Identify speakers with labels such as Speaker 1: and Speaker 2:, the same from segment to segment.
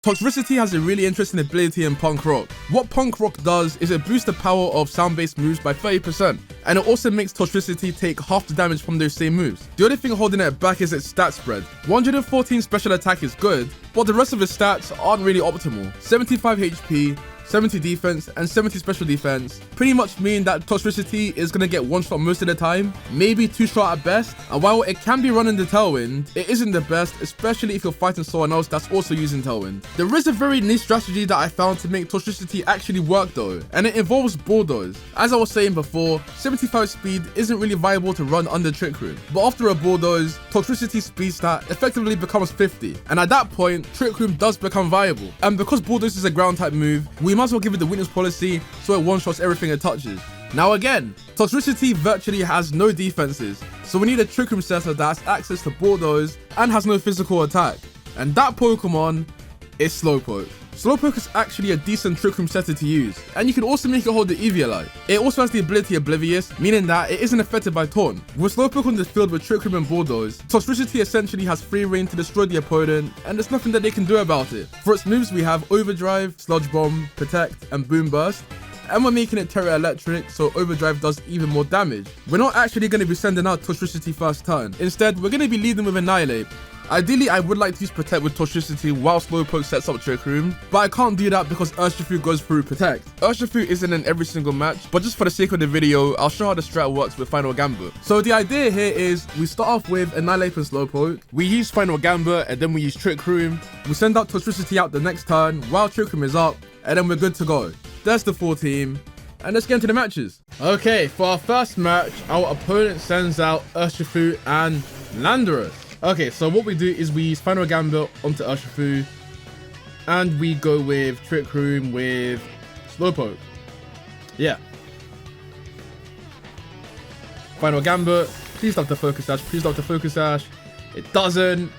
Speaker 1: Toxtricity has a really interesting ability in Punk Rock. What Punk Rock does is it boosts the power of sound-based moves by 30%, and it also makes Toxtricity take half the damage from those same moves. The only thing holding it back is its stat spread. 114 special attack is good, but the rest of its stats aren't really optimal. 75 HP, 70 defense, and 70 special defense pretty much mean that Toxtricity is gonna get one shot most of the time, maybe two shot at best, and while it can be running the Tailwind, it isn't the best, especially if you're fighting someone else that's also using Tailwind. There is a very niche strategy that I found to make Toxtricity actually work though, and it involves Bulldoze. As I was saying before, 75 speed isn't really viable to run under Trick Room, but after a Bulldoze, Toxtricity speed stat effectively becomes 50, and at that point, Trick Room does become viable. And because Bulldoze is a ground type move, we might as well give it the weakness policy so it one-shots everything it touches. Now again, Toxtricity virtually has no defenses, so we need a Trick Room setter that has access to Bulldoze and has no physical attack. And that Pokemon is Slowpoke. Slowpoke is actually a decent Trick Room setter to use, and you can also make it hold the Eviolite. It also has the ability Oblivious, meaning that it isn't affected by Taunt. With Slowpoke on the field with Trick Room and Bulldoze, Toxtricity essentially has free reign to destroy the opponent, and there's nothing that they can do about it. For its moves we have Overdrive, Sludge Bomb, Protect, and Boom Burst. And we're making it Terra Electric, so Overdrive does even more damage. We're not actually going to be sending out Toxtricity first turn. Instead, we're going to be leading with Annihilate. Ideally, I would like to use Protect with Toxtricity while Slowpoke sets up Trick Room, but I can't do that because Urshifu goes through Protect. Urshifu isn't in every single match, but just for the sake of the video, I'll show how the strat works with Final Gambit. So the idea here is we start off with Annihilate and Slowpoke, we use Final Gambit, and then we use Trick Room. We send out Toxtricity out the next turn while Trick Room is up, and then we're good to go. That's the full team, and let's get into the matches. Okay, for our first match, our opponent sends out Urshifu and Landorus. Okay, so what we do is we use Final Gambit onto Urshifu, and we go with Trick Room with Slowpoke. Yeah. Final Gambit. Please stop the Focus Sash. Please stop the Focus Sash. It doesn't.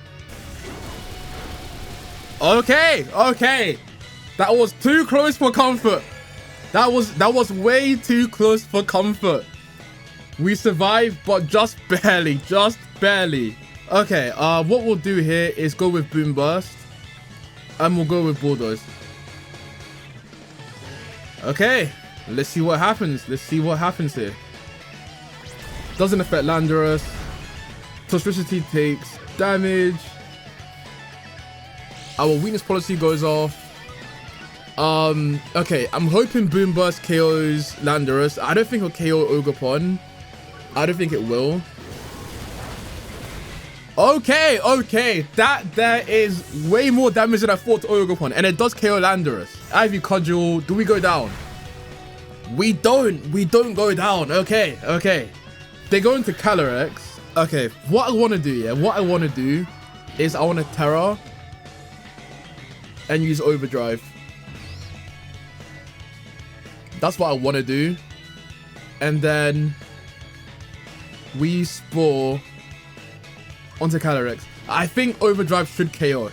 Speaker 1: Okay, okay. That was too close for comfort. That was way too close for comfort. We survived, but just barely, just barely. Okay, what we'll do here is go with Boom Burst, and we'll go with Bulldoze. Okay, let's see what happens. Let's see what happens here. Doesn't affect Landorus. Toxtricity takes damage. Our weakness policy goes off. Okay, I'm hoping Boom Burst KOs Landorus. I don't think it'll KO Ogerpon. I don't think it will. Okay, okay, that there is way more damage than I thought to Ogerpon, and it does KO Landorus. Ivy Cudgel, do we go down? We don't go down. Okay, okay. They go into Calyrex. Okay, what I want to do, yeah, what I want to do is I want to Terra and use Overdrive. That's what I want to do. And then we use Spore onto Calyrex. I think Overdrive should KO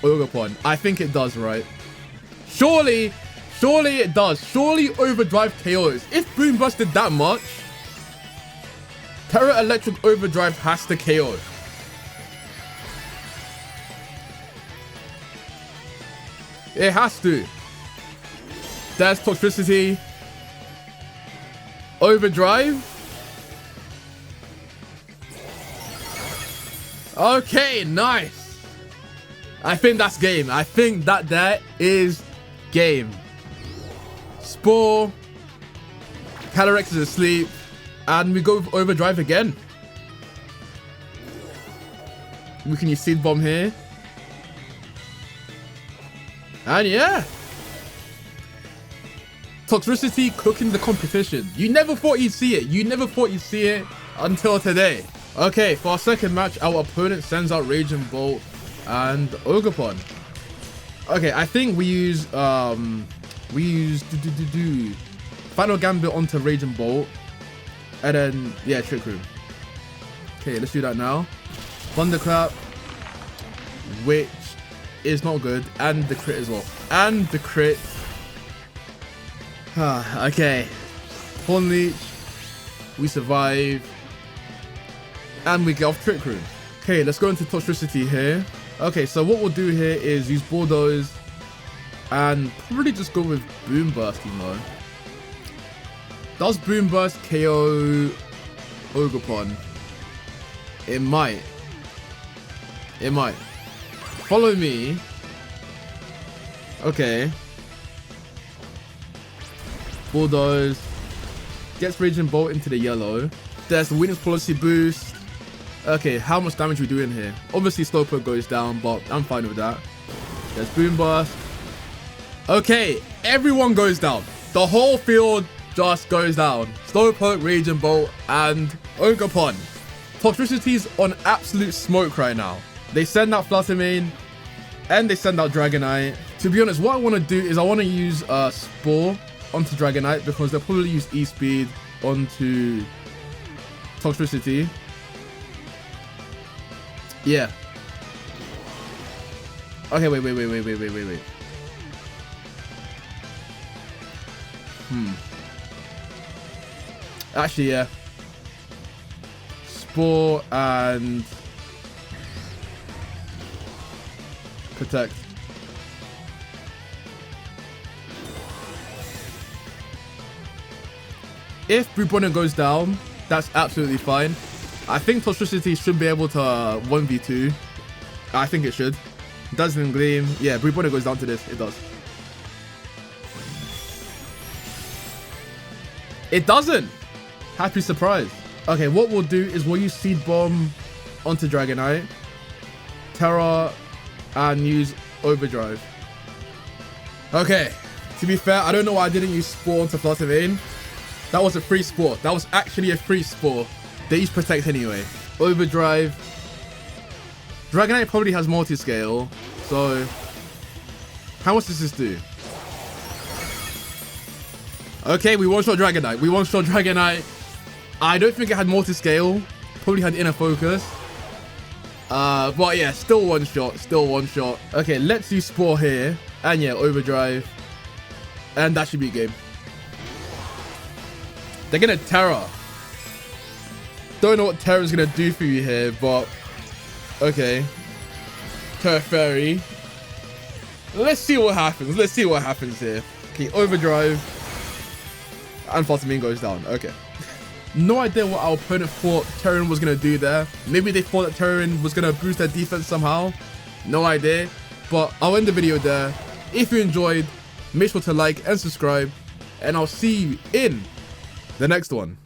Speaker 1: Ogerpon. I think it does, right? Surely it does. Surely Overdrive KOs. If Boom Burst did that much, Terra Electric Overdrive has to KO. It has to. There's Toxtricity. Overdrive. Okay, nice. I think that's game. I think that is game. Spore. Calyrex is asleep. And we go with Overdrive again. We can use Seed Bomb here. And yeah. Toxtricity cooking the competition. You never thought you'd see it. You never thought you'd see it until today. Okay, for our second match, our opponent sends out Raging Bolt and Ogerpon. Okay, I think we use Final Gambit onto Raging Bolt, and then yeah, Trick Room. Okay, let's do that now. Thunderclap, which is not good, and the crit as well, and the crit. Okay, Horn Leech, we survive. And we get off Trick Room. Okay, let's go into Toxtricity here. Okay, so what we'll do here is use Bulldoze and probably just go with Boom Burst, you know. Does Boom Burst KO Ogerpon? It might. It might. Follow me. Okay. Bulldoze. Gets Raging Bolt into the yellow. There's the Weakness Policy boost. Okay, how much damage are we doing here? Obviously Slowpoke goes down, but I'm fine with that. There's Boom Burst. Okay, everyone goes down. The whole field just goes down. Slowpoke, Raging Bolt, and Ogerpon. Toxtricity's on absolute smoke right now. They send out Fluttermane, and they send out Dragonite. To be honest, what I want to do is I want to use Spore onto Dragonite because they'll probably use E-Speed onto Toxtricity. Yeah. Okay, wait. Actually, yeah. Spore and Protect. If Brubonic goes down, that's absolutely fine. I think Toxtricity should be able to 1v2. I think it should. Dazzling Gleam. Yeah, Brubonic goes down to this. It does. It doesn't! Happy surprise. Okay, what we'll do is we'll use Seed Bomb onto Dragonite, Terra, and use Overdrive. Okay, to be fair, I don't know why I didn't use Spore onto Fluttermane. That was a free Spore. That was actually a free Spore. They use Protect anyway. Overdrive. Dragonite probably has Multiscale, so how much does this do? Okay, we one-shot Dragonite. We one-shot Dragonite. I don't think it had Multiscale. Probably had Inner Focus. But yeah, still one shot. Still one shot. Okay, let's use Spore here. And yeah, Overdrive. And that should be game. They're gonna Terra. Don't know what Terra's gonna do for you here, but okay. Terra Fairy. Let's see what happens. Let's see what happens here. Okay, Overdrive. And Fluttermane goes down. Okay. No idea what our opponent thought Terran was going to do there. Maybe they thought that Terran was going to boost their defense somehow. No idea. But I'll end the video there. If you enjoyed, make sure to like and subscribe. And I'll see you in the next one.